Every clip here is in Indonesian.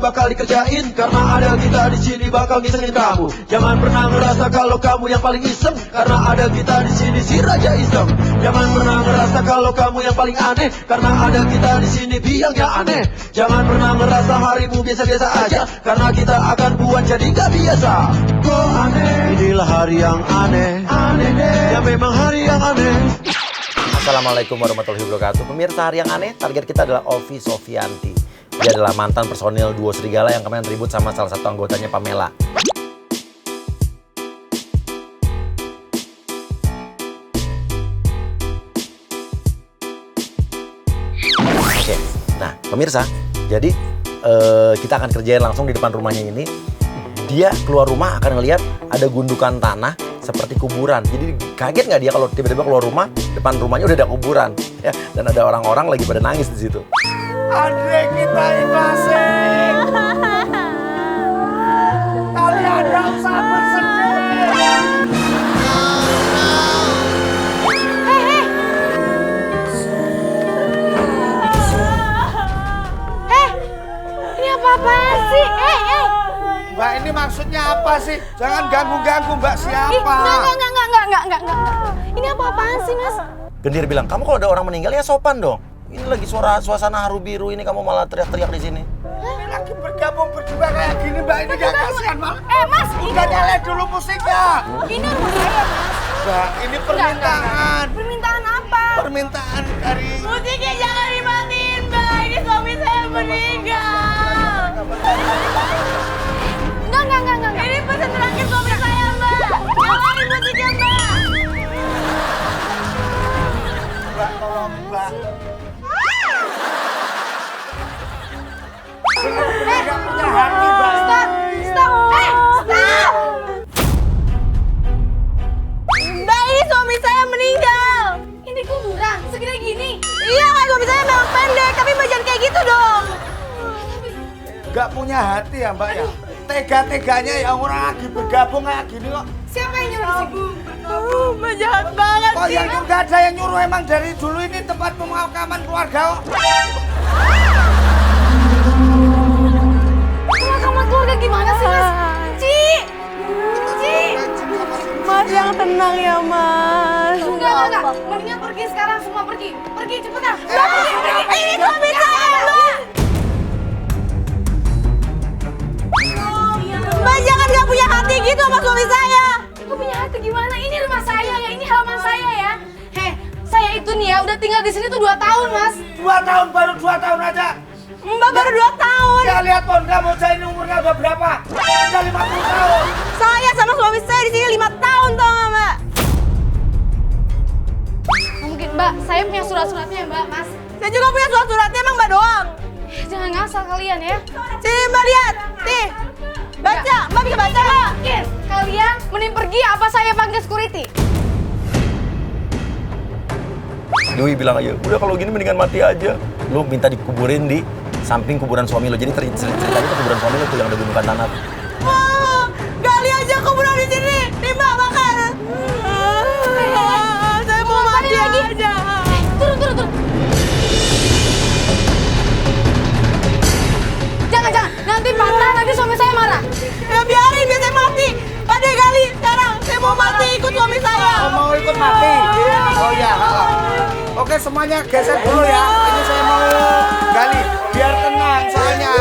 bakal dikerjain, karena ada kita di sini bakal ngisengin kamu. Jangan pernah ngerasa kalau kamu yang paling iseng, karena ada kita di sini si Raja Iseng. Jangan pernah ngerasa kalau kamu yang paling aneh, karena ada kita di sini biangnya aneh. Jangan pernah ngerasa harimu biasa-biasa aja, karena kita akan buat jadi gak biasa. Kok aneh? Inilah hari yang aneh, aneh deh. Ya memang hari yang aneh. Assalamualaikum warahmatullahi wabarakatuh. Pemirsa, hari yang aneh, target kita adalah Ovi Sofianti. Dia adalah mantan personil duo Serigala yang kemarin ribut sama salah satu anggotanya, Pamela. Oke, nah pemirsa, jadi kita akan kerjain langsung di depan rumahnya ini. Dia keluar rumah akan ngelihat ada gundukan tanah seperti kuburan. Jadi kaget nggak dia kalau tiba-tiba keluar rumah, depan rumahnya udah ada kuburan, ya, dan ada orang-orang lagi pada nangis di situ. Andre, kita ikhlasin. Kalian gak usah bersedih. Ini apa-apaan sih? Mbak, ini maksudnya apa sih? Jangan ganggu-ganggu Mbak siapa? Enggak. Ini apa-apaan sih, Mas? Gendir bilang, kamu kalau ada orang meninggal ya sopan dong. Ini lagi suasana haru biru ini, kamu malah teriak-teriak di sini. Ini lagi bergabung berdua kayak gini Mbak, ini gak kasihan malah. Mas, Udah nyalain dulu musiknya. ini rumah saya, Mas. Mbak, ini permintaan. Permintaan apa? Permintaan dari... Musiknya jangan dimatiin, Mbak. Ini suami saya meninggal. Enggak. Ini pesan terakhir suami saya, Mbak. Nyalain musiknya, Mbak. Mbak, tolong Mbak. Gak punya hati Mbak. Stop. Stop. Mbak, ini suami saya meninggal. Ini kuburan, segede gini. Iya, kan suami saya memang pendek, tapi Mbak jangan kayak gitu dong. Gak punya hati ya Mbak ya. Tega-teganya ya orang lagi bergabung kayak gini kok. Siapa yang nyuruh sini? Mbak jahat banget Oh sih. yang nyuruh, gak ada yang nyuruh, emang dari dulu ini tempat pemakaman keluarga kok. Pemakaman keluarga gimana sih, Mas? Ci. Mas yang tenang ya, Mas. Enggak. Mendingan pergi sekarang, semua pergi. Pergi cepetan. Ini suami saya, Mbak. Mbak jangan gak punya hati gitu sama suami saya. Gak punya hati gimana? Ini rumah saya ya, ini halaman saya ya. Saya itu nih ya udah tinggal di sini tuh 2 tahun, Mas. 2 tahun, baru 2 tahun aja. Mbak baru 2 tahun. Ya lihat pon kamu, saya ini umurnya udah berapa? Udah 50 tahun. Saya sama suami saya di sini 5 tahun tau gak, Mbak? Mungkin Mbak, saya punya surat-suratnya Mbak, Mas. Saya juga punya surat-suratnya, emang Mbak doang. Jangan ngasal kalian ya. Sini Mbak lihat, nih. Baca, Mbak bisa baca Mbak. Mungkin kalian mending pergi apa saya panggil security? Dewi bilang aja, udah kalau gini mendingan mati aja. Lu minta dikuburin di samping kuburan suami lo. Jadi ceritanya tuh kuburan suami lo tuh yang ada gundukan tanah. Wah, gali aja kuburan di sini. Nih Mbak makan. Saya mau mati aja. Turun. Jangan. Nanti patah, nanti suami saya marah. Ya biarin, biar saya mati. Pada gali sekarang. Saya mau mati ikut suami saya. Oh, mau ikut mati? Oh ya. Oke, semuanya geser dulu ya. Ini saya mau gali biar tenang, soalnya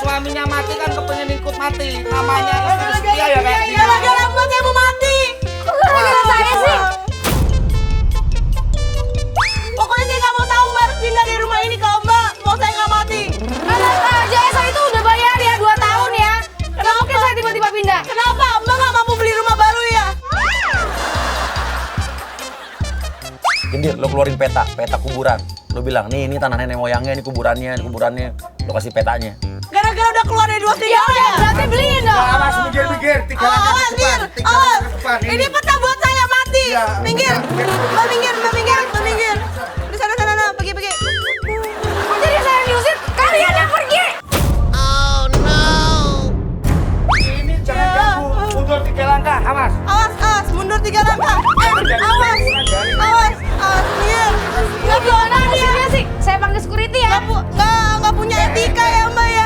suaminya mati kan kepengen ikut mati. Namanya istri setia ya kayak gini. Gara-gara Mbak saya mau mati. Kok gara-gara saya sih? Pokoknya saya nggak mau tahu Mbak harus pindah dari rumah ini kalau Mbak mau saya nggak mati. Anak aja saya itu udah bayar ya 2 tahun ya. Nggak mungkin saya tiba-tiba pindah. Kenapa Mbak nggak mampu beli rumah baru ya? Gendir, lo keluarin peta kuburan. Lo bilang, nih ini tanah nenek moyangnya, ini kuburannya. Lo kasih petanya. Gara-gara udah keluar dari 2 serigala ya? Berarti beliin dong. Awas, minggir. 3 langkah ke depan. 3 langkah ke depan. Ini peta buat saya mati. Iya, Minggir. Mbak minggir. Di sana, pergi. Kok jadi saya yang diusir? Kalian yang pergi. Ini jangan ganggu. Mundur 3 langkah, awas. Awas, mundur 3 langkah. Awas. Minggir. Nggak gimana dia sih? Saya panggil security ya. Nggak punya etika ya Mbak ya.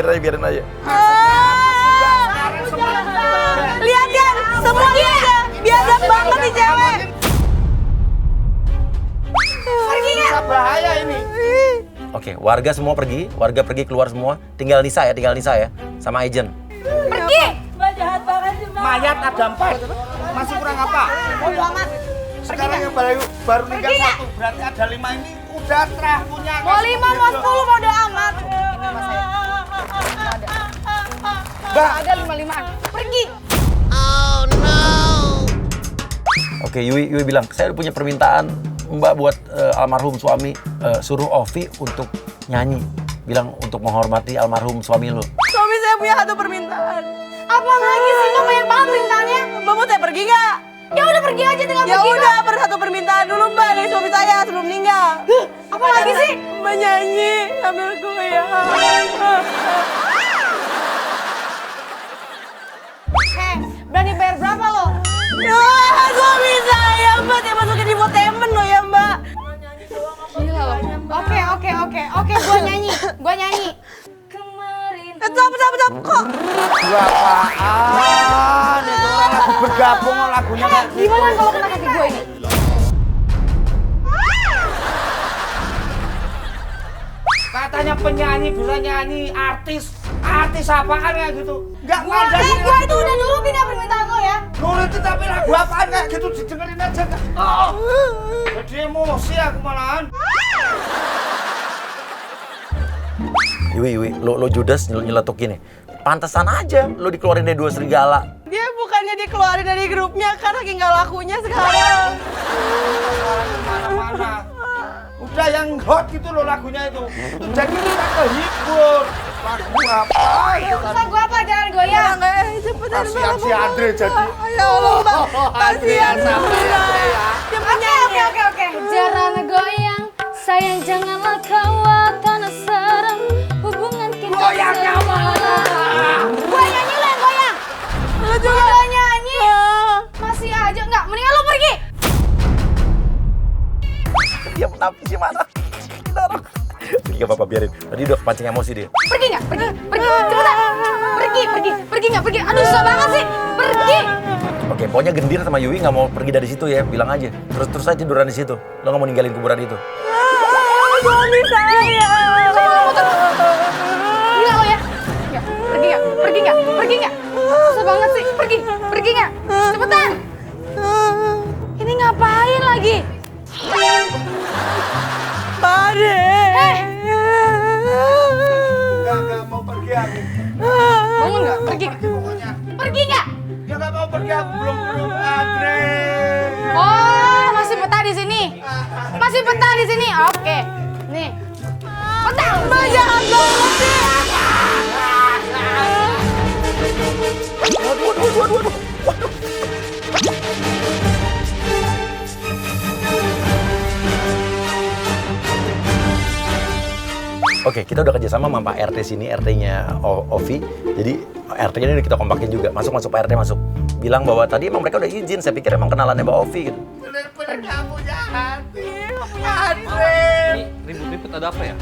biarin aja. Lihat kan, semuanya ada. Biadab banget nih cewek. Pergi nggak? Bisa bahaya ini. Oke, warga semua pergi, warga pergi keluar semua. Tinggal Nisa ya, sama agent. Pergi. Mbak jahat banget sih, Mbak. Mayat ada 4. Masih kurang apa? Bodo amat. Sekarang yang baru meninggal 1. Berarti ada 5 ini udah terah punya. Mau 5, mau 10, mau udah amat. Mbak, Ada 5-5an. Pergi. Oke, Yui bilang, saya udah punya permintaan Mbak buat almarhum suami, suruh Ovi untuk nyanyi. Bilang untuk menghormati almarhum suami lu. Suami saya punya satu permintaan. Apa lagi sih? Mbak banyak banget permintaannya. Mbak mau saya pergi nggak? Ya udah pergi aja, tinggal Ya pergi. udah, satu permintaan dulu Mbak dari suami saya sebelum meninggal. Apa lagi sih? Mbak nyanyi sambil goyang. Berani bayar berapa lo? Ya, suami saya Mbak, saya masukin di infotainment loh ya Mbak. Gila lo. Oke, gua nyanyi. Kemarin. Stop, kok. dua apaan? Itu orang lagu bergabung lagunya kayak gitu. Gimana kalau kena kaki gue ini? Katanya penyanyi bisa nyanyi, artis apaan kayak gitu? Enggak ada. Gue itu udah nurutin ya permintaan lo ya. Nurutin tapi lagu apaan kayak gitu didengerin aja. Jadi emosi aku malahan. Yui, lo judes nyeletuk gini. Pantesan aja lo dikeluarin dari Dua Serigala. Dia bukannya dikeluarin dari grupnya kan lagi nggak lakunya sekarang. Mana-mana. Udah yang hot gitu loh lagunya itu. Jadi kita kehibur. Lagu apa? Usah gue apa, jangan goyang. Cepetan Kasihan si Andre jadi. Ya Allah Mbak, kasihan sampai Andre ya. Oke. Jarang goyang, sayang janganlah kau akan serem. Hubungan kita Goyangnya mana? Gue nyanyi lo yang goyang. Lu juga Gue nyanyi. Masih aja enggak, mendingan lo pergi. Dia menapis gimana? Pergi gak apa-apa, biarin. Tadi udah kepancing emosi dia. Pergi nggak? Pergi, cepetan. Pergi nggak? Aduh susah banget sih. Pergi. Oke, pokoknya Gendir sama Yui nggak mau pergi dari situ ya. Bilang aja. Terus aja tiduran di situ. Lo nggak mau ninggalin kuburan itu. suami saya. Gila lo ya. Pergi nggak? Susah banget sih. Pergi nggak? Cepetan. Ini ngapain lagi? Pade. Enggak mau pergi aku. Bangun nggak? Pokoknya. Pergi nggak? Ya nggak mau pergi aku belum Andre. Oh, masih betah di sini. Oke. Nih. Betah. Mbak jahat banget sih. Waduh. Oke, kita udah kerjasama sama Pak RT sini, RT-nya Ovi. Jadi RT-nya ini kita kompakin juga. Masuk Pak RT masuk. Bilang bahwa tadi emang mereka udah izin. Saya pikir emang kenalannya Mbak Ovi gitu. Bener-bener kamu jahat. Andre. Ini ribut-ribut ada apa ya?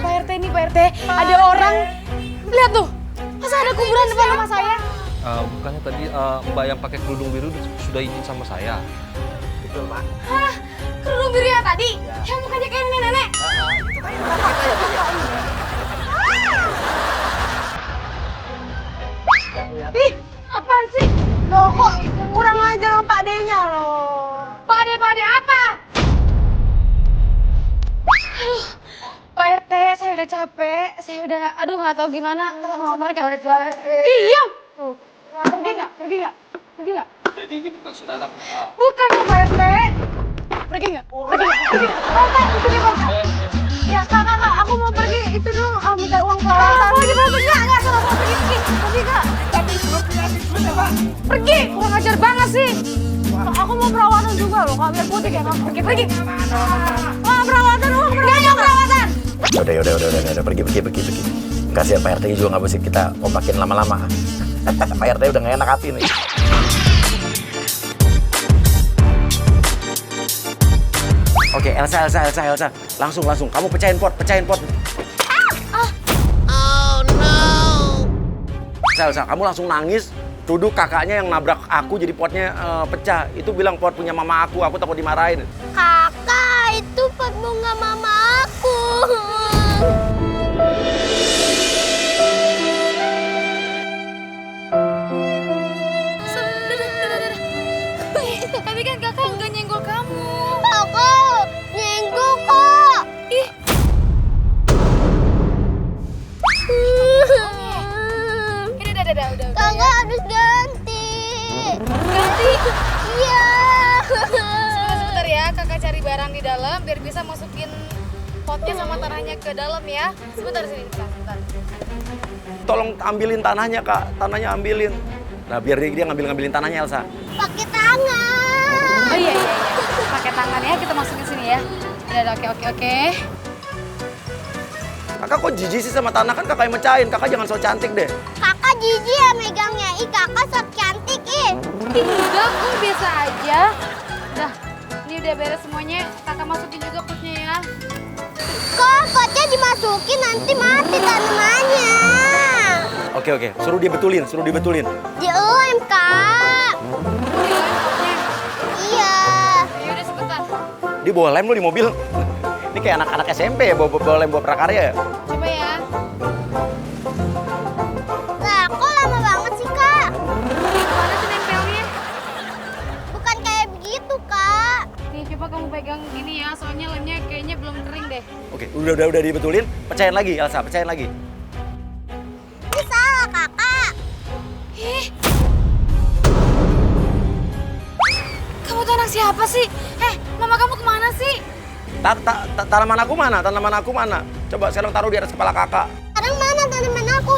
Pak RT, ada orang. Lihat tuh. Masa ada kuburan depan rumah saya? Bukannya tadi Mbak yang pakai kerudung biru sudah izin sama saya? Betul, Pak. Hah? Kerudung biru yang tadi? Yang mukanya kayak nenek-nenek? Ih, apaan sih? Loh kok kurang ajar sama Pak D-nya loh. Pade apa? Pak RT, saya udah capek. Aduh nggak tahu gimana. Sama mereka udah capek. Iya. Pergi nggak? Jadi ini bukan saudara. Bukan Pak RT. Pergi nggak? Pergi Pak. Ya kakak, aku mau pergi. Itu dong, minta uang perawatan. Oh, nggak, salah pergi kak. Tapi belum dikasih duit ya, Pak. Pergi, kurang ajar banget sih. Aku mau perawatan juga loh, kak. Biar putih ya, kak. Pergi. Wah, perawatan. Nggak perawatan. Udah, pergi. Kasihan Pak RT juga nggak bisa kita kompakin lama-lama. Pak RT udah nggak enak hati nih. Oke, Elsa. Langsung. Kamu pecahin pot. Elsa, kamu langsung nangis, tuduh kakaknya yang nabrak aku jadi potnya pecah. Itu bilang pot punya mama aku takut dimarahin. Kakak, itu pot bunga mama aku. Tapi kan kakak nggak nyenggol kamu. Kakak, nyenggol kok. Ih, udah. Kakak harus ganti. Ganti. Iya. Sebentar ya, kakak cari barang di dalam biar bisa masukin potnya sama tanahnya ke dalam ya. Sebentar sini, sebentar. Tolong ambilin tanahnya, Kak. Tanahnya ambilin. Nah, biar dia ngambilin tanahnya, Elsa. Pakai tangan. Oh iya. Pakai tangan ya, kita masukin sini ya. Udah, oke. Kakak kok jijik sih sama tanah? Kan kakak yang mecahin. Kakak jangan so cantik deh. Kakak jijik ya megangnya. Ih, kakak sok cantik ih. Enggak, kok biasa aja. Udah, ini udah beres semuanya. Kakak masukin juga potnya ya. Kok potnya dimasukin nanti mati tanamannya. Oke. Suruh dia betulin. Dilem, Kak. Iya. Ya udah sebentar. Dia bawa lem lu di mobil. Ini kayak anak-anak SMP ya, bawa lem, bawa prakarya ya. Coba ya. Lah, kok lama banget sih, Kak? Mana tuh nempelnya? Bukan kayak begitu, Kak. Nih, coba kamu pegang gini ya, soalnya lemnya kayaknya belum kering deh. Oke, udah dibetulin. Pecahin lagi, Elsa, pecahin lagi. Ini salah, Kakak. Kamu tuh anak siapa sih? Mama kamu kemana sih? Tanaman aku mana? Coba sekarang taruh di atas kepala kakak. Sekarang mana tanaman aku?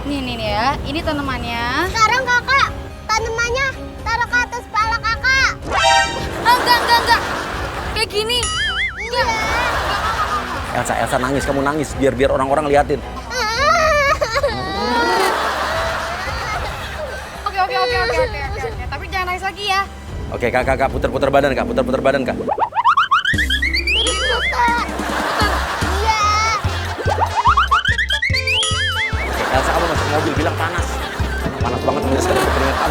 Nih ya, ini tanamannya. Sekarang Kakak, tanamannya taruh ke atas kepala Kakak. Enggak. Kayak gini. Iya. Elsa nangis, kamu nangis biar orang-orang liatin. Oke. Tapi jangan nangis lagi ya. Oke, kakak puter badan kak. Terus putar. Iya. Oke, Elsa kamu masuk mobil bilang panas. Panas banget mobil sekarang keringetan.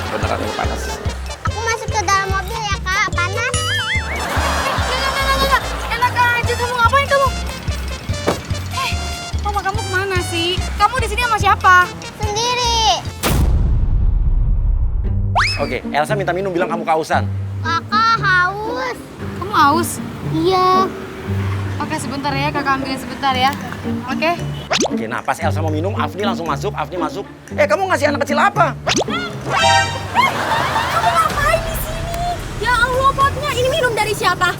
Beneran ini panas. Aku masuk ke dalam mobil ya, Kak. Panas. Enggak. Enak aja kamu ngapain kamu? Mama kamu kemana sih? Kamu di sini sama siapa? Sendiri. Oke, Elsa minta minum bilang kamu kehausan. Kakak haus. Kamu haus? Iya. Oke, sebentar ya, kakak ambilin sebentar ya. Oke. Oke, nah pas Elsa mau minum, Afni langsung masuk. Kamu ngasih anak kecil apa? Kamu ngapain di sini? Ya Allah, potnya ini minum dari siapa?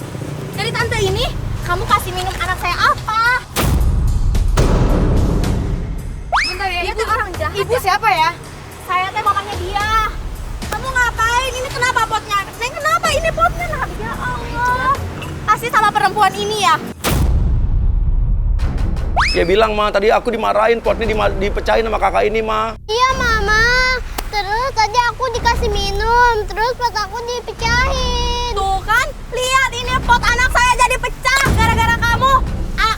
Dari tante ini? Kamu kasih minum anak saya apa? Bentar ya, ibu orang jahat. Ibu siapa ya? Saya teh mamanya dia. Kamu ngapain? Ini kenapa potnya? Neng, kenapa ini potnya? Ya Allah. Pasti sama perempuan ini ya? Dia bilang, Ma, tadi aku dimarahin, potnya dipecahin sama kakak ini, Ma. Iya, Mama. Terus tadi aku dikasih minum, terus pot aku dipecahin. Tuh kan, lihat ini pot anak saya jadi pecah gara-gara kamu.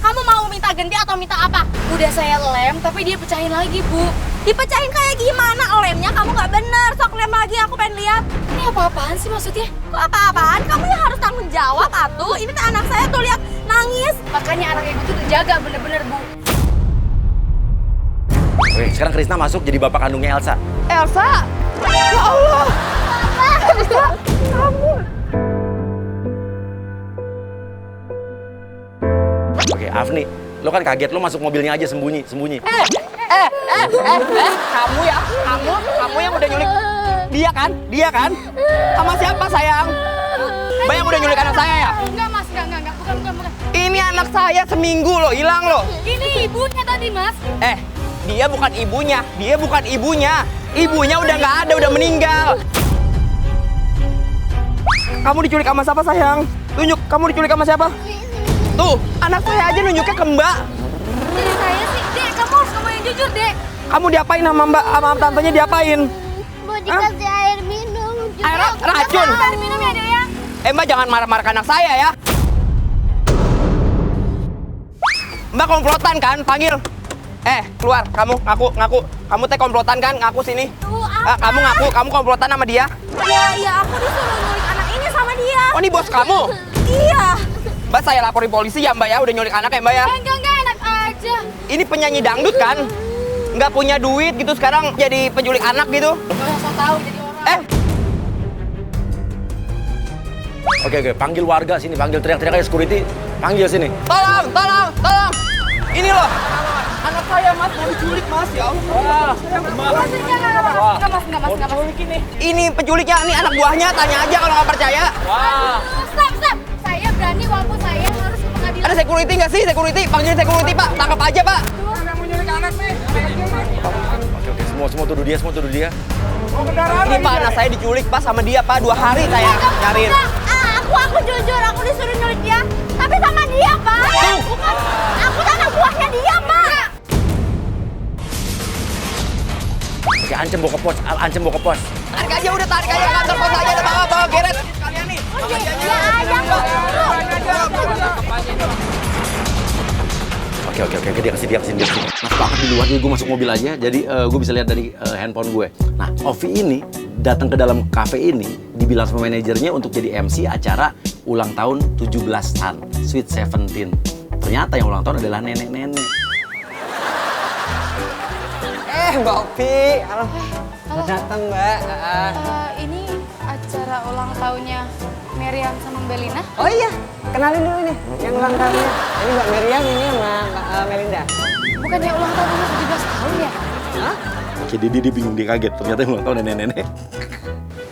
Kamu mau minta ganti atau minta apa? Udah saya lem, tapi dia pecahin lagi, Bu. Dipecahin kayak gimana? Lemnya kamu nggak bener. Sok lem lagi, aku pengen lihat. Ini apa-apaan sih maksudnya? Kok apa-apaan? Kamu yang harus tanggung jawab, atuh. Ini tuh anak saya tuh lihat nangis. Makanya anak ibu tuh dijaga bener-bener, Bu. Oke, sekarang Krisna masuk jadi bapak kandungnya Elsa. Elsa? Ya Allah! Elsa, kamu. Oke, Afni, lo kan kaget, lo masuk mobilnya aja sembunyi. Kamu yang udah nyulik dia kan? Sama siapa sayang? Mbak yang udah nyulik anak saya ya? Enggak, Mas. Enggak. Bukan. Ini anak saya seminggu loh, hilang loh. Ini ibunya tadi, Mas. Dia bukan ibunya. Ibunya udah nggak ada, udah meninggal. Kamu diculik sama siapa sayang? Tunjuk, kamu diculik sama siapa? Tuh, anak saya aja nunjuknya ke Mbak. Jadi saya sih, Dek, kamu harus ngomong yang jujur, Dek. Kamu diapain sama Mbak, sama tantenya diapain? Mau dikasih air minum. Juga Air aku racun. makan. Air minum ya, Dek ya. Mbak jangan marah-marah ke anak saya ya. Mbak komplotan kan? Panggil Keluar, kamu ngaku. Kamu teh komplotan kan? Ngaku sini. Tuh, apa? Kamu ngaku, kamu komplotan sama dia. Iya, aku disuruh nyulik anak ini sama dia. Oh, ini bos kamu? Iya. Mbak, saya laporin polisi ya Mbak ya, udah nyulik anak ya Mbak ya. Enggak, enak aja. Ini penyanyi dangdut kan? Nggak punya duit gitu, sekarang jadi penculik anak gitu. Gak usah tahu jadi orang. Oke, panggil warga sini, panggil teriak-teriak aja security. Panggil sini. Tolong. Ini loh. Anak saya mas, mau diculik mas, ya Allah. Enggak, mas. Ini penculiknya, ini anak buahnya, tanya aja kalau nggak percaya. Stop. Saya berani walaupun saya harus ke pengadilan. Ada security nggak sih? Security, panggil security Pak, tangkap aja Pak. Oke, semua tuduh dia. Ini Pak, anak saya diculik Pak sama dia Pak, 2 hari saya nyariin. Aku jujur, aku disuruh nyulik dia. Tapi sama dia, Pak. Bukan, aku anak buahnya dia, Pak. Oke, ancam bawa ke pos. Tarik aja udah, tarik aja ke kantor pos aja, ada bawa geret. Kalian nih. Ya aja, Oke, dia kesini. Mas banget di luar, jadi gue masuk mobil aja. Jadi gue bisa lihat dari handphone gue. Nah, Ovi ini datang ke dalam cafe ini, dibilang sama manajernya untuk jadi MC acara ulang tahun 17-an, Sweet 17. Ternyata yang ulang tahun adalah nenek-nenek. Mbak Ovi. Halo. Selamat datang, Mbak. Ini acara ulang tahunnya Meriam sama Belina. Oh iya, kenalin dulu nih yang ulang tahunnya. Ini Mbak Meriam, ini sama Mbak Melinda. Bukannya ulang tahunnya 17 tahun ya? Hah? Oke, dia bingung, dia kaget. Ternyata yang ulang tahun nenek-nenek.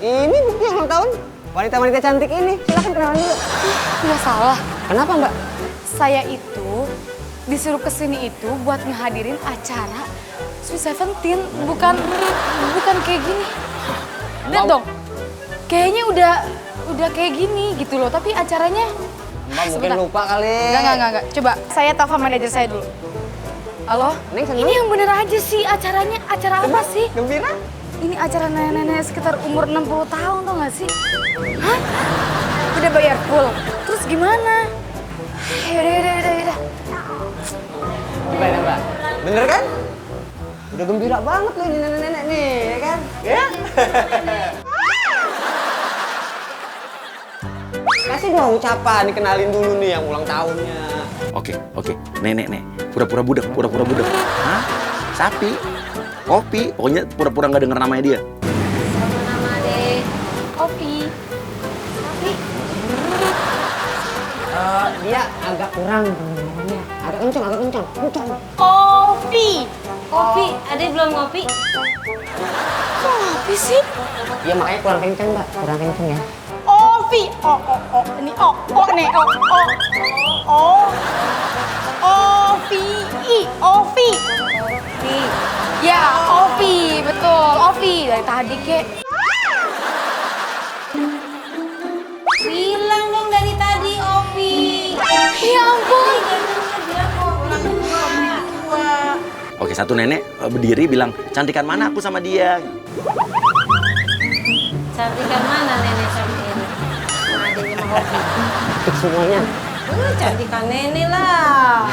Ini bukti yang ulang tahun. Wanita-wanita cantik ini, silakan kenalan dulu. Nggak salah. Kenapa Mbak? Saya itu disuruh kesini itu buat ngehadirin acara Sweet 17, bukan kayak gini. Lihat dong, kayaknya udah kayak gini gitu loh, tapi acaranya... Mbak mungkin Sebentar. lupa kali. Enggak. Coba, saya telepon manajer saya dulu. Halo? Neng, seneng? Ini yang bener aja sih acaranya. Acara apa sih? Gembira? Ini acara nenek-nenek sekitar umur 60 tahun, tau gak sih? Hah? Udah bayar full. Terus gimana? Yaudah. Gimana Mbak? Bener kan? Udah gembira banget loh ini nenek-nenek nih, ya kan? Ya? Kasih dong ucapan, dikenalin dulu nih yang ulang tahunnya. Oke. Nenek. Pura-pura budak. Hah? Sapi? Kopi? Pokoknya pura-pura nggak denger namanya dia. Nama deh. Opi. Dia agak kurang dengerannya. Agak kencang. Kopi, adek belum ngopi? Opi sih? Iya makanya kurang kencang Mbak, kurang kencang ya. Opi. Ini nih. Opi. Ya, Opi, betul. Opi dari tadi kek. Bilang dong dari tadi, Opi. Ya ampun. Oke, satu nenek berdiri bilang, cantikan mana aku sama dia. Cantikan mana nenek sama ini? Sama adiknya sama Opi. Semuanya. Cantikan nenek lah.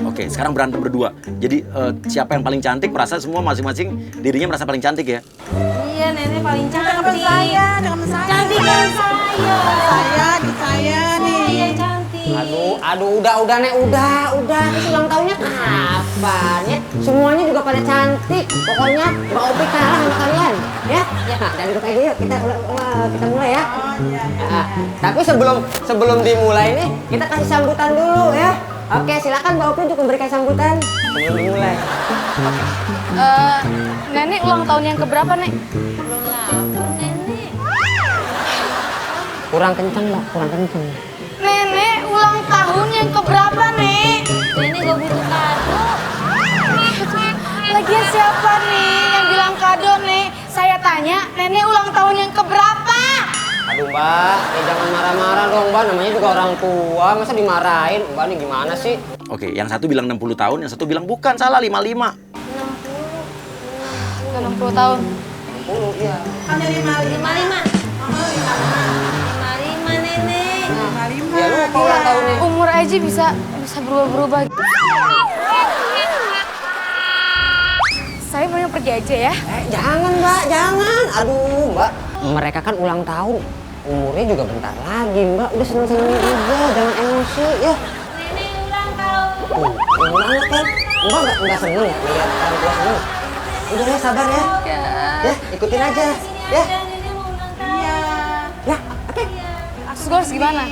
Oke, sekarang berantem berdua. Jadi siapa yang paling cantik merasa semua masing-masing dirinya merasa paling cantik ya. Iya, nenek paling cantik. Cantikan saya. Saya nih. Saya cantik. Aduh, udah Nek, udah. Terus ulang tahunnya kapan ya? Semuanya juga pada cantik. Pokoknya Mbak Opi kalah sama kalian, ya? Nah, dari duduk aja yuk, kita mulai ya. Nah, tapi sebelum dimulai nih, kita kasih sambutan dulu ya. Oke, silakan Mbak Opi untuk memberikan sambutan sebelum dimulai. Nenek ulang tahun yang keberapa, Nek? Belum lapar, nenek. Kurang kencang, Mbak, kurang kencang. Nenek ulang tahun yang keberapa, Nek? Nenek gak butuh kado. Lagian siapa nih yang bilang kado, Nek? Saya tanya, nenek ulang tahun yang keberapa? Aduh Mbak, jangan marah-marah dong Mbak, namanya juga orang tua, masa dimarahin? Mbak ini gimana sih? Oke, yang satu bilang 60 tahun, yang satu bilang bukan, salah 55. 60 tahun. 60, iya. 55. 55 nenek. Ya lupa ulang tahunnya. Umur aja bisa usah berubah-berubah. Saya mau pergi aja ya. Jangan Mbak, jangan. Aduh Mbak, mereka kan ulang tahun. Umurnya juga bentar lagi Mbak. Udah seneng-senengin aja, jangan emosi ya. Nenek ulang tahun. Gimana kan? Mbak nggak seneng ya lihat orang tua seneng? Udah ya sabar ya. Ya ikutin aja. Ya. Nenek mau ulang tahun. Ya oke. Terus gue harus gimana?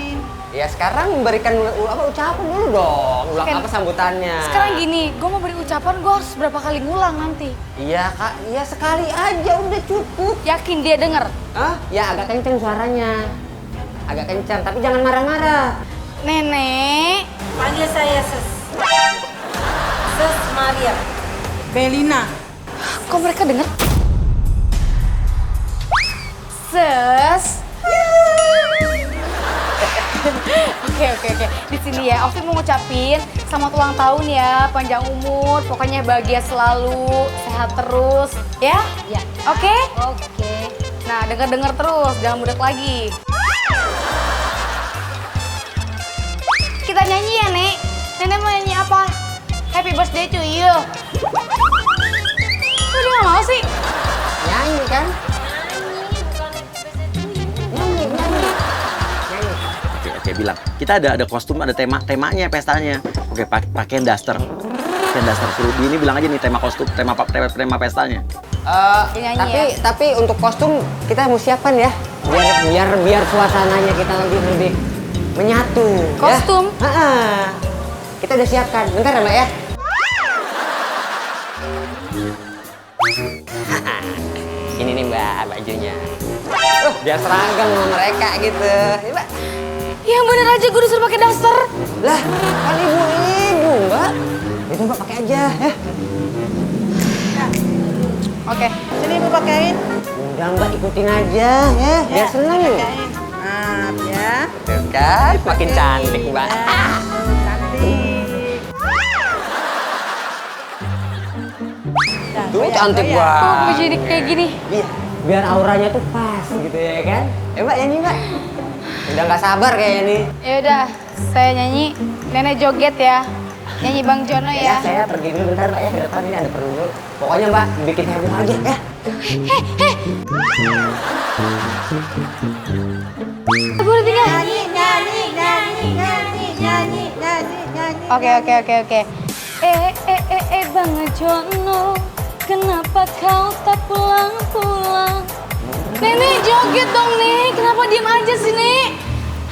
Ya sekarang memberikan ucapan dulu dong. Ulang Kan- apa sambutannya? Sekarang gini, gue mau beri ucapan, gue harus berapa kali ngulang nanti. Iya Kak, iya sekali aja udah cukup. Yakin dia denger? Hah? Ya agak kenceng suaranya. Agak kencang, tapi jangan marah-marah. Nenek, Panggil saya Ses. Ses Maria. Belina. kok mereka denger? Ses. Oke. Di sini ya, Ovi mau ngucapin selamat ulang tahun ya, panjang umur, pokoknya bahagia selalu, sehat terus, ya? Ya. Oke? Oke. Nah, denger terus, jangan budak lagi. Kita nyanyi ya, Nek. Nenek mau nyanyi apa? Happy birthday to you. Kok dia nggak mau sih? Nyanyi kan? Nyanyi. Oke, bilang. Kita ada kostum, ada temanya pestanya. Oke, pakaian daster. Pakaian daster suruh ini bilang aja nih tema kostum, tema pestanya. Nyanyi Tapi untuk kostum kita mau siapkan ya. Biar suasananya kita lebih menyatu. Kostum? Ya? Kita udah siapkan. Bentar ya Mbak ya. Ini nih Mbak bajunya. Biar seragam sama mereka gitu. Ya, Mbak. Ya bener aja, gue disuruh pakai daster. Lah, kan ibu-ibu Mbak. Itu Mbak pakai aja ya. Oke. Sini ibu pakaiin. Udah Mbak ikutin aja ya. Biar seneng. Maaf ya. Tuh kan, makin cantik Mbak. Tuh cantik Kok Mbak. mau jadi kayak gini? Iya, biar auranya tuh pas gitu ya kan. Mbak nyanyi Mbak. Udah nggak sabar kayaknya nih. Ya udah, saya nyanyi, Nenek joget ya. Nyanyi Bang Jono Ya, ya. saya pergi dulu bentar Mbak ya, ke depan ini ada perlu dulu. Pokoknya Mbak, bikin heboh aja ya. Gue udah tinggal. Nyanyi. Oke. Bang Jono, kenapa kau tak pulang? Nenek joget dong nih, kenapa diem aja sih Nek?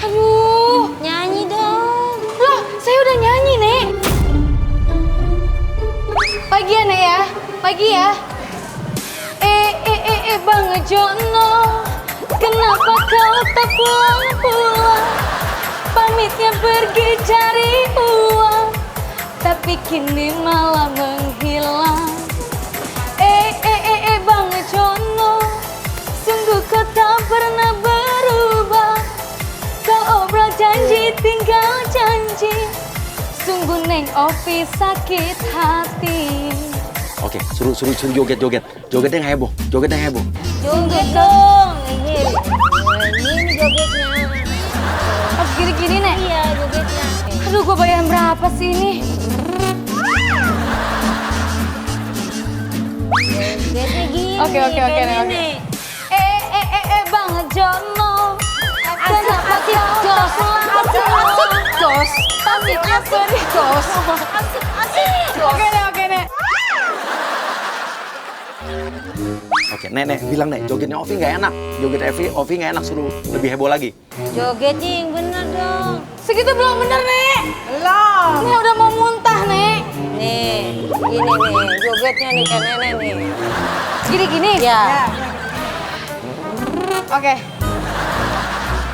Aduh, Nyanyi dong. loh saya udah nyanyi Nek. Pagi ya Nek ya, pagi ya. Bang Jono, kenapa kau tak pulang? Pamitnya pergi cari uang, tapi kini malah menghilang. Bang Jono, sungguh kau tak pernah berubah. Kau obrol janji tinggal janji, sungguh Neng Ovi sakit hati. Oke, suruh joget. Jogetnya yang heboh. Joget dong. Ini jogetnya. Harus gini-gini Nek. Iya jogetnya. Aduh, gue bayar berapa sih ini? Jogetnya gini. Oke, Nek. Bang Jono, kenapa asik jos. Oke Nek. Oke, Nenek bilang Nek, jogetnya Ovi nggak enak. Joget Ovi nggak enak, suruh lebih heboh lagi. Jogetnya yang bener dong. Segitu belum bener Nek. Belum. Nek udah mau muntah Nek. Nih, ini nih, jogetnya nih kan nenek nih. Gini-gini? Ya. Oke.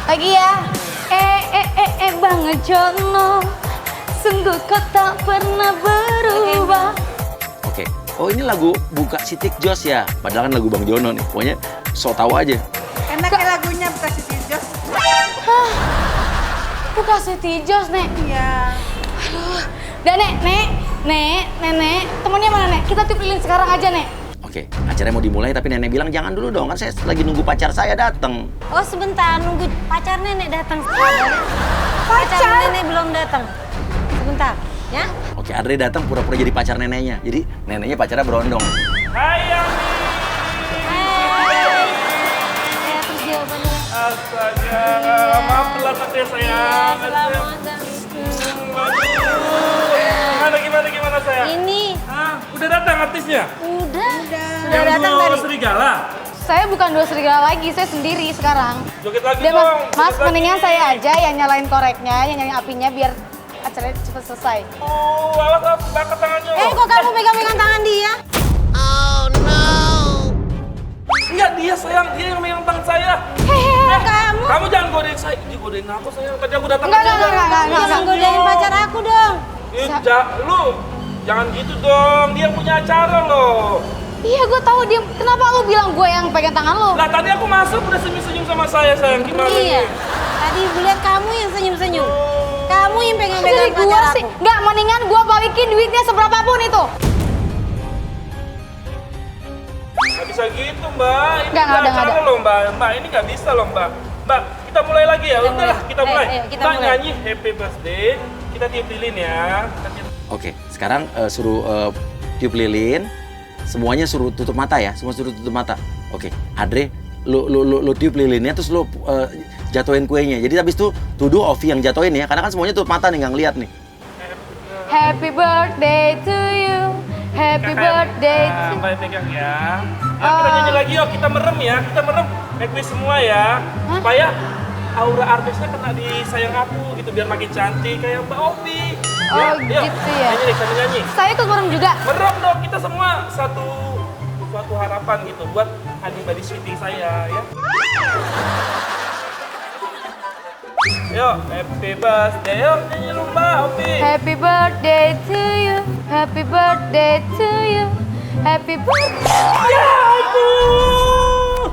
Lagi ya. Bang Jono, sungguh kau tak pernah berubah. Oke. Oh, ini lagu buka Sitik Jos ya. Padahal kan lagu Bang Jono nih. Pokoknya so tau aja. Enaknya lagunya bukan si Tijos. Bukan Siti Jos, Nek. Iya. Aduh. Udah, Nenek, temennya mana, Nek? Kita tiup lilin sekarang aja, Nek. Oke, acaranya mau dimulai tapi Nenek bilang jangan dulu dong. Kan saya lagi nunggu pacar saya datang. Oh sebentar, nunggu pacar nenek datang. Pacar nenek belum datang. sebentar, ya. Oke, Andre datang pura-pura jadi pacar neneknya. Jadi neneknya pacarnya berondong. Hai Yami. Terus jawabannya. Astaga, maaf telat ya sayang. Gimana sayang? Ini. Udah datang artisnya? Udah. Yang dua serigala? Saya bukan dua serigala lagi, saya sendiri sekarang. Joget lagi Udah, dong. Mas, joget mendingan lagi. saya aja yang nyalain koreknya, yang nyalain apinya biar acaranya cepet selesai. Awas, bakar tangannya. Kok kamu pegang-pegang tangan dia? Enggak, dia sayang, dia yang megang tangan saya. Kamu. Kamu jangan godain saya. Dia godain aku sayang. Tadi aku datang Enggak. Jangan godain pacar aku dong. Lu jangan gitu dong. Dia punya acara loh. Iya, gue tahu dia. Kenapa lu bilang gue yang pegang tangan lu? Lah tadi aku masuk udah senyum-senyum sama saya sayang. Gimana? Iya. nih? Tadi lihat kamu yang senyum-senyum. Kamu yang Jadi pegang-pegang gue pacar sih, aku. nggak, mendingan gue balikin duitnya seberapapun itu. Nggak bisa gitu mbak. Ini Nggak ada. acara loh mbak. Mbak ini nggak bisa loh mbak. Mbak kita mulai lagi ya. Udahlah kita mulai. Ayo, kita Mbak mulai. nyanyi Happy Birthday. Kita tiup lilin ya. Oke, sekarang suruh tiup lilin. Semuanya suruh tutup mata ya. Semua suruh tutup mata. Oke, Andre, lu tiup lilinnya terus lu jatuhin kuenya. Jadi habis itu tuduh Ovi yang jatuhin ya. Karena kan semuanya tutup mata nih, nggak ngeliat nih. Happy birthday to you. Happy birthday to Mbak pegang ya. Kita nyanyi lagi yuk. Kita merem ya. Kita merem. Request semua ya. Supaya aura artisnya kena di sayang aku gitu biar makin cantik kayak Mbak Ovi. Oh, gitu ya. Nyanyi deh, sambil nyanyi. Saya ikut merem juga. Merem dong, kita semua suatu harapan gitu buat Honey Sweetie saya ya. Yuk, happy birthday, yuk nyanyi lu Mbak Ovi. Happy birthday to you. Happy birthday to you. Happy birthday. Ya ampun.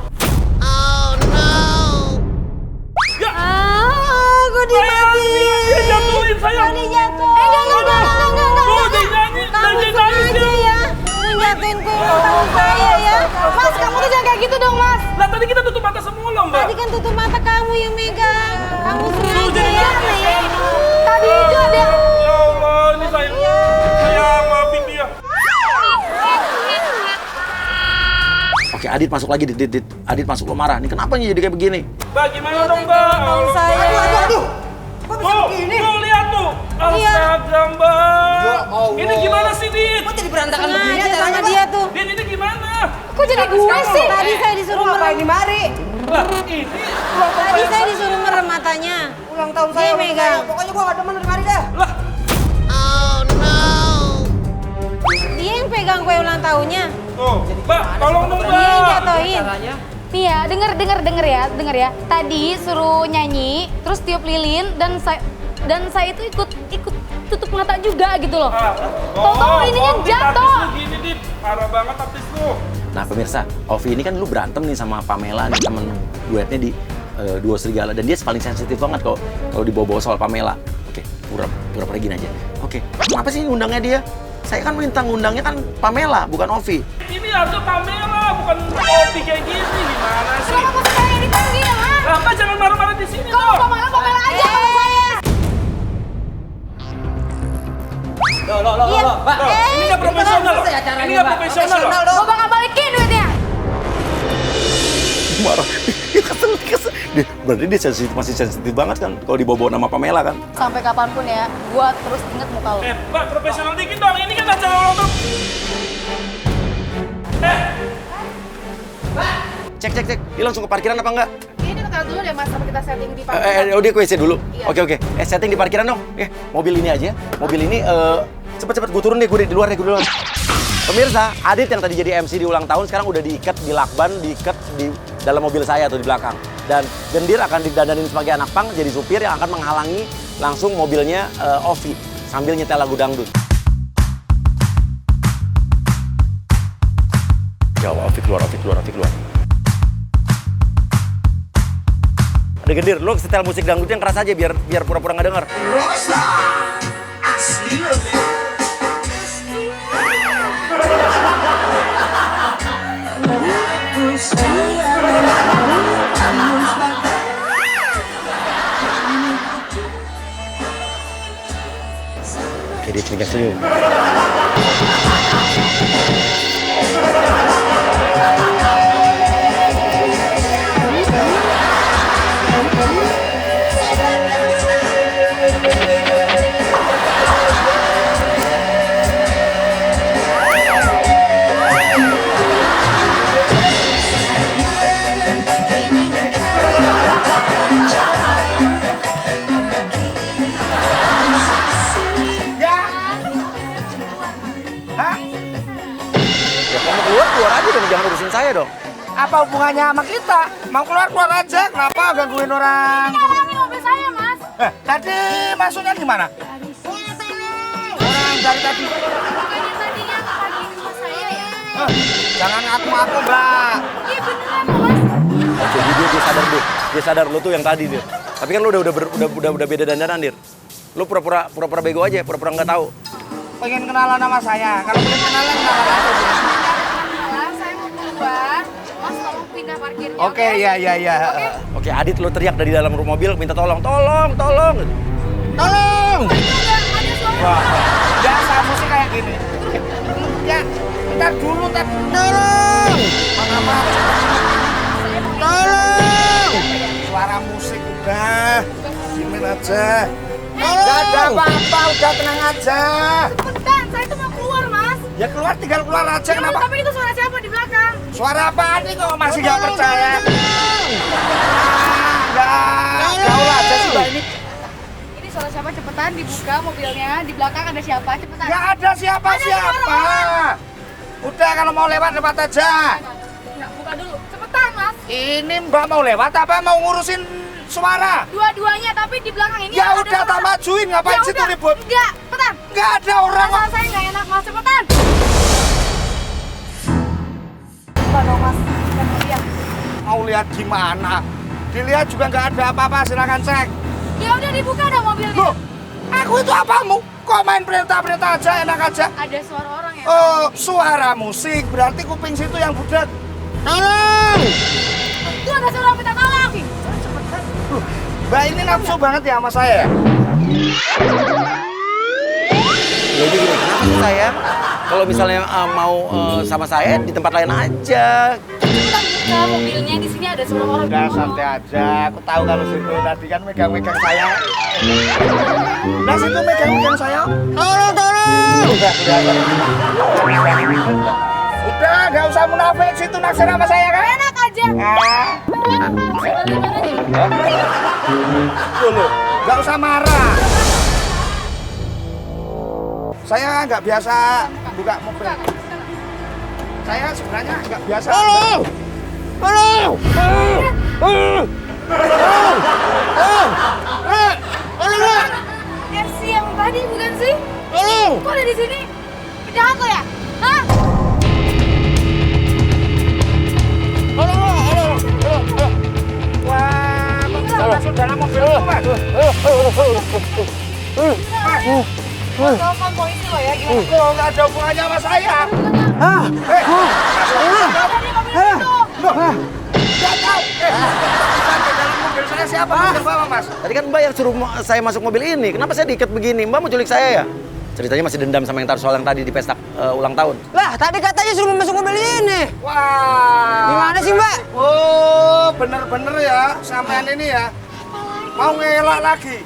Ya, Aku dimatiin. dia jatuhin sayang. Enggak. Tuh, dia nyanyi, Kamu dia nyanyi sengaja dia. ya. Menjatuhin kue ulang tahun saya ya. Mas, kamu tuh jangan kayak gitu dong, Mas. Lah tadi kita tutup mata semua loh Mbak. Tadi kan tutup mata kamu yang megang. Kamu sengaja jadi ya. nangis. Tadi itu ada. Ya Allah, ini sayang maafin dia. Oke, Adit masuk lagi, Dit. Adit masuk, lo marah. Nih kenapa nih jadi kayak begini? Mbak gimana dong Mbak? Saya. Aduh. Tuh, lihat tuh. Astaga Mbak. Ini gimana sih Dit? Kok jadi berantakan begini sama dia tuh? Dit ini gimana? Kok jadi gue sih? Tadi saya disuruh merem. Lah ini Tadi saya disuruh merem matanya. Ulang tahun saya megang. Pokoknya gua gak demen dari mari dah. lah Dia yang pegang kue ulang tahunnya. tuh. Mbak, tolong dong Dia yang Mbak. jatuhin. Nih ya, denger ya. Tadi suruh nyanyi, terus tiup lilin dan saya itu ikut tutup mata juga gitu loh. Tau-tau ininya jatuh. Artis lu gini Dit, parah banget artis lu. Nah pemirsa, Ovi ini kan lu berantem nih sama Pamela nih, temen duetnya di Duo Serigala. Dan dia paling sensitif banget kalau dibawa-bawa soal Pamela. Oke, pura-pura gini aja. Oke, kenapa sih ngundangnya dia? Saya kan minta ngundangnya kan Pamela, bukan Ovi. Ini harusnya Pamela, bukan Ovi kayak gini. Gimana sih? Kenapa saya yang dipanggil, ha? Lah Mbak jangan marah-marah di sini Kalau dong. Pamela aja sama saya. Loh, Mbak. Ini nggak profesional loh. Ini nggak profesional loh. Gue bakal balikin duitnya. Marah, dia kesel. Berarti dia masih sensitif banget kan kalau dibawa-bawa nama Pamela kan. Sampai kapanpun ya, gue terus inget muka lo. Mbak, profesional dikit dong. Ini kan acara ulang tahun. Cek. Dia langsung ke parkiran apa enggak? Ini kita taruh dulu deh mas, sampai kita setting di Dia ke WC dulu. Oke. Setting di parkiran dong. Mobil ini aja. Mobil ini cepet gue turun deh, gue di luar deh, gue duluan. Pemirsa, Adit yang tadi jadi MC di ulang tahun sekarang udah diikat di lakban, diikat di dalam mobil saya atau di belakang. Dan Gendir akan didandanin sebagai anak pang, jadi supir yang akan menghalangi langsung mobilnya Ovi sambil nyetel lagu dangdut. Jauh, Ovi keluar. Ada Gendir, lo setel musik dangdut yang keras aja biar pura-pura nggak denger. teknik senyum. Ya. Hah? Ya kamu keluar aja dong, jangan urusin saya dong. Apa hubungannya sama kita? Mau keluar aja, kenapa gangguin orang? Ini mobil saya, Mas. Tadi masuknya gimana? Orang dari tadi. Bukannya tadinya parkir rumah saya ya? Jangan ngaku-ngaku, Mbak. Iya beneran, Mas. Jadi dia sadar deh, dia sadar lo tuh yang tadi Dir. Tapi kan lo udah beda dandanan Dir. Lo pura-pura bego aja, pura-pura nggak tahu. Pengen kenalan sama saya. Kalau pengen kenalan aja. Kenalan, saya mau keluar. Mas tolong pindah parkirnya. Oke, ya. Oke, Adit lo teriak dari dalam mobil minta tolong. Tolong! Ada suara. Wah, biasa musik kayak gini. Ya, ntar dulu, tolong! Tolong! Suara musik udah, dimin aja. Gak ada apa-apa, udah tenang aja. Cepetan, saya tuh mau keluar, Mas. Ya keluar, tinggal keluar aja, Ya, kenapa? tapi itu suara siapa di belakang? Suara apaan nih kok masih gak percaya? Gaul aja sih Mbak ini. Ini suara siapa? Cepetan dibuka mobilnya. Di belakang ada siapa? Cepetan. Gak ada siapa-siapa. Udah kalau mau lewat aja. Nggak, buka dulu. Cepetan, Mas. Ini Mbak mau lewat apa mau ngurusin suara? Dua-duanya, tapi di belakang ini Ya ada udah tak suara. majuin, ngapain Ya situ udah. ribut? Enggak, cepetan. Nggak ada orang. Perasaan saya nggak enak, Mas. Cepetan. Coba dong, Mas. Kita mau lihat. Mau lihat gimana? Dilihat juga nggak ada apa-apa, silakan cek. Ya udah dibuka dong mobilnya. Loh, aku itu apamu? Kok main perintah-perintah aja, enak aja? Ada suara orang ya? Oh, suara musik, berarti kuping situ yang budak. Tolong! Itu ada suara minta tolong. Mbak ini nafsu banget ya sama saya ya? Jadi gini, kenapa sih sayang? Kalau misalnya mau sama saya di tempat lain aja. Cepetan buka mobilnya. Di sini ada suara orang. Udah santai aja, aku tahu kalau situ tadi kan megang-megang saya. Nah situ megang-megang saya. Tolong! Udah, nggak usah munafik, situ naksir sama saya kan? Enak aja. Dulu, nggak usah marah. Saya nggak biasa buka mobil. Saya sebenarnya nggak biasa. MC yang tadi bukan sih? Kok ada di sini? Penjahat lo ya? Hah? Wah, masuk dalam mobil itu, Mas. Mas, telepon polisi lo ya, gimana? Kok nggak ada hubungannya sama saya? Ada di mobil itu. Nggak tahu. Sampai dalam mobil saya siapa yang bawa, Mas? Tadi kan Mbak yang suruh saya masuk mobil ini. Kenapa saya diikat begini? Mbak mau culik saya ya? Ceritanya masih dendam sama yang soal yang tadi di pesta ulang tahun. Lah, tadi katanya suruh masuk mobil ini. Wah. Gimana sih, Mbak? Oh, bener-bener ya, sampean ini ya. Mau ngelak lagi.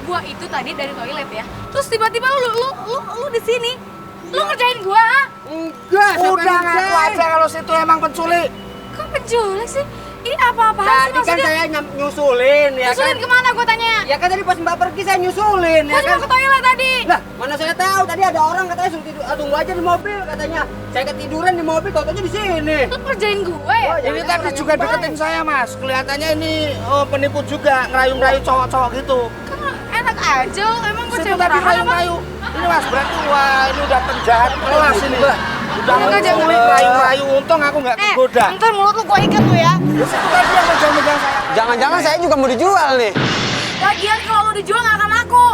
Gua itu tadi dari toilet ya. Terus tiba-tiba lu di sini. Lu ngerjain gua, ha? Enggak, Udah ngaku aja kalau situ emang penculik. Kok penculik sih? Ini apa-apaan sih Tadi kan maksudnya? saya nyusulin ya Nyusulin kan. kemana gua tanya? Ya kan tadi pas Mbak pergi saya nyusulin Gua ya cuma kan. ke toilet tadi. Lah, mana saya tahu tadi ada orang katanya suruh tidur, tunggu aja di mobil katanya. Saya ketiduran di mobil, tau-taunya di sini. Lu ngerjain gua ya? Ini tadi juga deketin saya, Mas. Kelihatannya ini penipu juga, ngerayu-ngerayu cowok-cowok gitu. Kan enak aja, emang gua Situ cewek tadi murahan apa? ngerayu-ngerayu. Ini Mas, berarti wah ini udah penjahat kelas ini. Udah Enak aja, menculik, ngerayu-ngerayu. Untung aku nggak kegoda. Ntar mulut lu gua ikat lu ya. Di situ tadi yang megang-megang saya. Jangan-jangan saya juga mau dijual nih. Lagian kalau lu dijual nggak akan laku.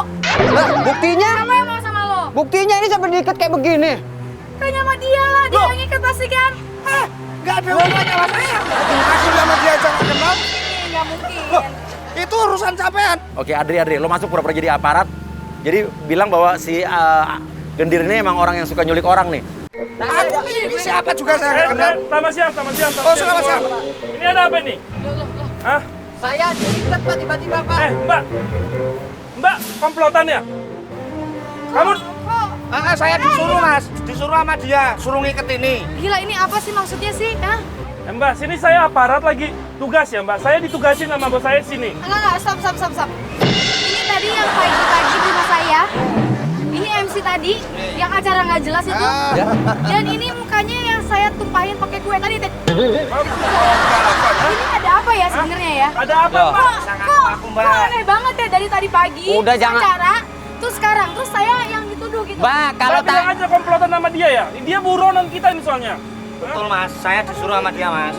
Lah, buktinya? Siapa yang mau sama lo? Buktinya ini sampai diikat kayak begini. Kayaknya sama dia lah, dia yang ikat pasti kan? Nggak ada hubungannya sama saya. Aku sama dia aja nggak kenal. Ini nggak mungkin. Loh, itu urusan sampean. Oke, Adri, lo masuk pura-pura jadi aparat. Jadi bilang bahwa si Gendir ini emang orang yang suka nyulik orang nih. Ini siapa juga saya nggak kenal. Selamat siang, selamat siang. Oh, selamat siang. Ini ada apa ini? Hah? Saya diikat Pak tiba-tiba Pak. Mbak. Mbak, komplotan ya? Kamu Saya disuruh Mas, disuruh sama dia, suruh ngiket ini. Gila, ini apa sih maksudnya sih? Hah? Mbak, sini saya aparat lagi tugas ya, Mbak. Saya ditugasin sama bos saya sini. Enggak, stop. Ini tadi yang pagi-pagi di rumah saya. Ini MC tadi, yang acara nggak jelas itu. Dan ini mukanya yang saya tumpahin pakai kue tadi. Ini ada apa ya sebenarnya ya? Ada apa, Mbak? Kok aneh banget ya dari tadi pagi. Udah, jangan. Acara, terus sekarang, terus saya yang dituduh gitu. Mbak, kalau Mbak bilang aja komplotan sama dia ya. Dia buronan kita ini soalnya. Betul Mas, saya disuruh sama dia Mas.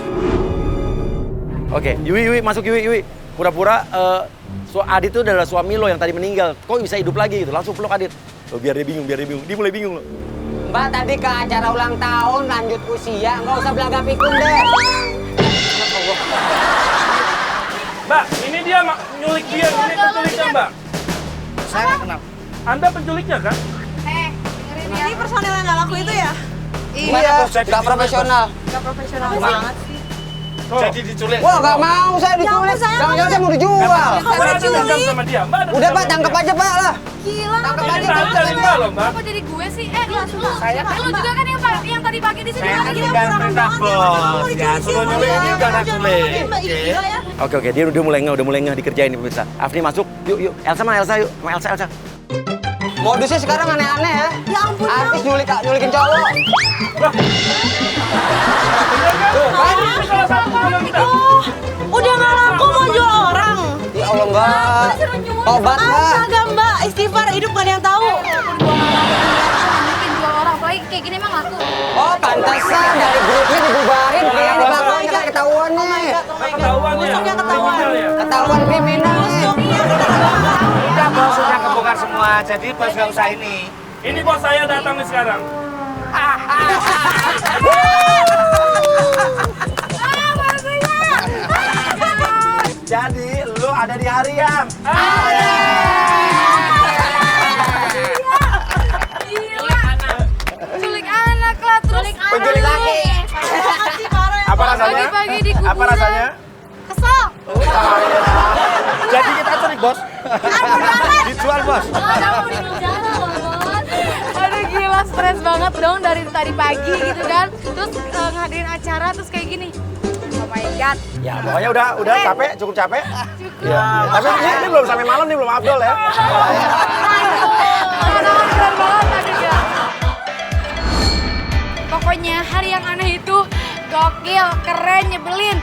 Oke, Yui, masuk Yui. Pura-pura Adit itu adalah suami lo yang tadi meninggal. Kok bisa hidup lagi gitu? Langsung peluk Adit. Lo biar dia bingung. Dia mulai bingung lo. Mbak tadi ke acara ulang tahun lanjut usia, nggak usah belaga pikun deh. Mbak, ini dia nyulik dia. Ini penculiknya, Mbak. Saya nggak kenal. Anda penculiknya kan? Ini personel yang nggak laku itu ya? Iya, nggak profesional. Nggak profesional banget sih. Jadi diculik. Wah, nggak mau saya diculik. Jangan-jangan saya mau dijual. Mbak ada dendam sama dia. Mbak ada Udah dendam Pak, sama tangkap dia. aja Pak lah. Gila, Tangkap Ini aja. tahu dari Mbak loh, Mbak. Kok jadi gue sih? Lu Saya lu juga kan yang tadi pagi di sini Saya lagi. tinggal perintah bos. Ya, suruh nyulik ini udah nggak sulit. Oke, dia udah mulai ngeh dikerjain nih pemirsa. Afni masuk. Yuk. Elsa mana Elsa yuk. Sama Elsa. Modusnya sekarang aneh-aneh ya. Ya ampun, Artis nyulikin cowok. Ini salah satu teman kita. udah nggak laku mau jual orang. Ya Allah Mbak. Tobat Mbak. Astaga Mbak, istighfar hidup kan yang tahu. Mungkin jual orang, apalagi kayak gini emang laku. Oh pantesan dari grupnya dibubarin. Kayak ini bakal kita ketahuan nih. Ketahuan ya. Busuknya ketahuan. Kriminal ya. Ketahuan kriminal nih. Udah bos sudah kebongkar semua. Jadi bos nggak usah ini. Ini bos saya datang nih sekarang. Jadi lu ada di harian. Gila. Culik anak lah, terus Penculik laki. Apa rasanya? pagi-pagi di kuburan. Apa rasanya? Kesel. Jadi kita culik bos. Dijual bos. Kamu di penjara banget. Aduh gila, stres banget dong dari tadi pagi gitu kan. Terus ngadain acara terus kayak gini. Oh my god. Ya pokoknya udah capek, cukup capek. Ya. Tapi ini belum sampai malam nih, belum afdol ya. Keren banget tadi ya. Pokoknya hari yang aneh itu gokil, keren, nyebelin.